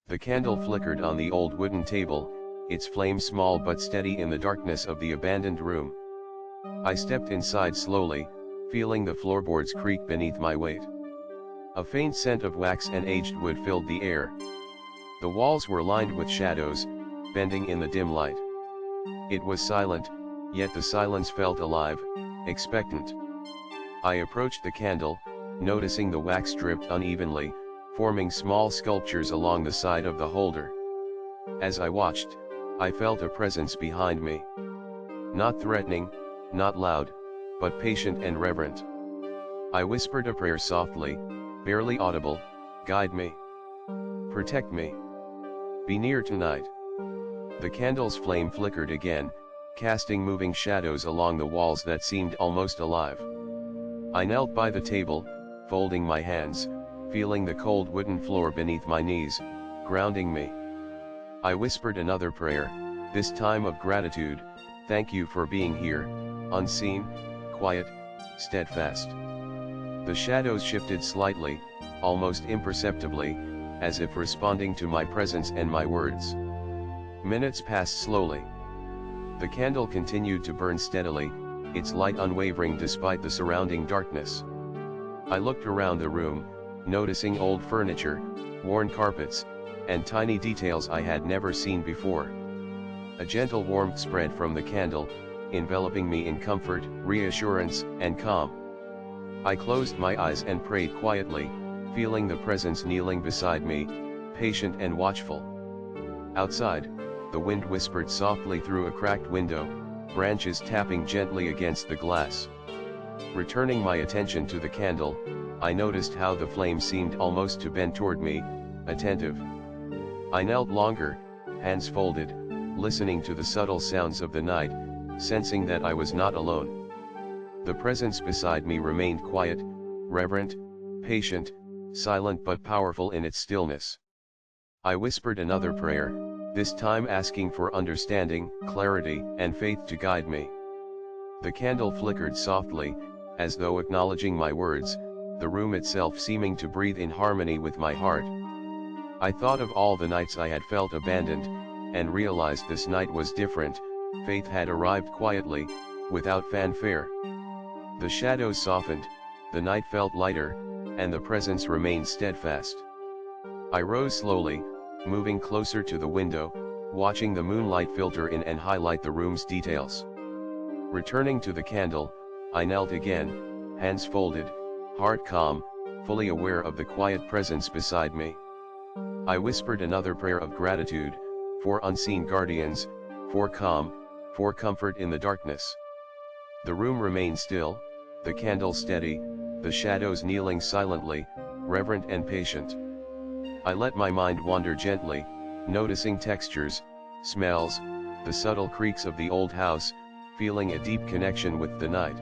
The candle flickered on the old wooden table, its flame small but steady in the darkness of the abandoned room. I stepped inside slowly, feeling the floorboards creak beneath my weight. A faint scent of wax and aged wood filled the air. The walls were lined with shadows, bending in the dim light. It was silent, yet the silence felt alive, expectant. I approached the candle, noticing the wax dripped unevenly, forming small sculptures along the side of the holder. As I watched, I felt a presence behind me. Not threatening, not loud, but patient and reverent. I whispered a prayer softly, barely audible, "Guide me. Protect me. Be near tonight." The candle's flame flickered again, casting moving shadows along the walls that seemed almost alive. I knelt by the table, folding my hands, feeling the cold wooden floor beneath my knees, grounding me. I whispered another prayer, this time of gratitude, "Thank you for being here, unseen, quiet, steadfast." The shadows shifted slightly, almost imperceptibly, as if responding to my presence and my words. Minutes passed slowly. The candle continued to burn steadily, its light unwavering despite the surrounding darkness. I looked around the room, noticing old furniture, worn carpets, and tiny details I had never seen before. A gentle warmth spread from the candle, enveloping me in comfort, reassurance, and calm. I closed my eyes and prayed quietly, feeling the presence kneeling beside me, patient and watchful. Outside, the wind whispered softly through a cracked window, branches tapping gently against the glass. Returning my attention to the candle, I noticed how the flame seemed almost to bend toward me, attentive. I knelt longer, hands folded, listening to the subtle sounds of the night, sensing that I was not alone. The presence beside me remained quiet, reverent, patient, silent but powerful in its stillness. I whispered another prayer, this time asking for understanding, clarity, and faith to guide me. The candle flickered softly, as though acknowledging my words, the room itself seeming to breathe in harmony with my heart. I thought of all the nights I had felt abandoned, and realized this night was different. Faith had arrived quietly, without fanfare. The shadows softened, the night felt lighter, and the presence remained steadfast. I rose slowly, moving closer to the window, watching the moonlight filter in and highlight the room's details. Returning to the candle, I knelt again, hands folded, heart calm, fully aware of the quiet presence beside me. I whispered another prayer of gratitude, for unseen guardians, for calm, for comfort in the darkness. The room remained still, the candle steady, the shadows kneeling silently, reverent and patient. I let my mind wander gently, noticing textures, smells, the subtle creaks of the old house, feeling a deep connection with the night.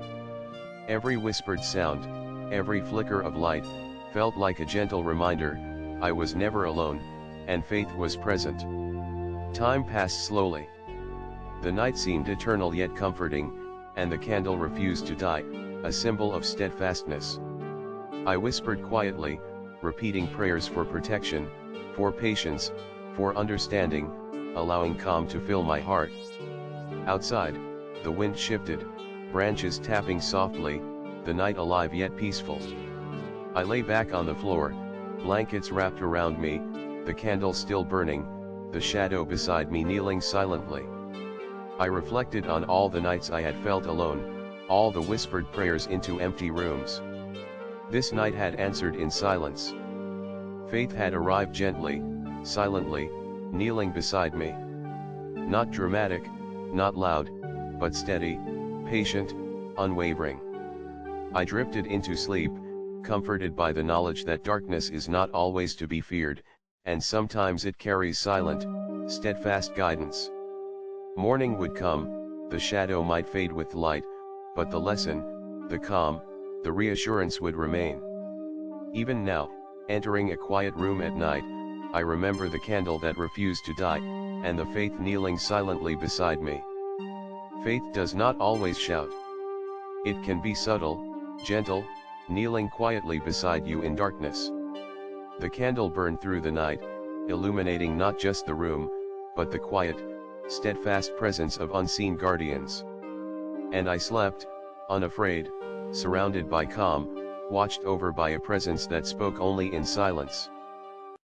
Every whispered sound, every flicker of light, felt like a gentle reminder, I was never alone, and faith was present. Time passed slowly. The night seemed eternal yet comforting, and the candle refused to die, a symbol of steadfastness. I whispered quietly, repeating prayers for protection, for patience, for understanding, allowing calm to fill my heart. Outside, the wind shifted, branches tapping softly, the night alive yet peaceful. I lay back on the floor, blankets wrapped around me, the candle still burning, the shadow beside me kneeling silently. I reflected on all the nights I had felt alone, all the whispered prayers into empty rooms. This night had answered in silence. Faith had arrived gently, silently, kneeling beside me. Not dramatic, not loud, but steady, patient, unwavering. I drifted into sleep, comforted by the knowledge that darkness is not always to be feared, and sometimes it carries silent, steadfast guidance. Morning would come, the shadow might fade with light, but the lesson, the calm, the reassurance would remain. Even now, entering a quiet room at night, I remember the candle that refused to die, and the faith kneeling silently beside me. Faith does not always shout. It can be subtle, gentle, kneeling quietly beside you in darkness. The candle burned through the night, illuminating not just the room, but the quiet, steadfast presence of unseen guardians. And I slept, unafraid, surrounded by calm, watched over by a presence that spoke only in silence.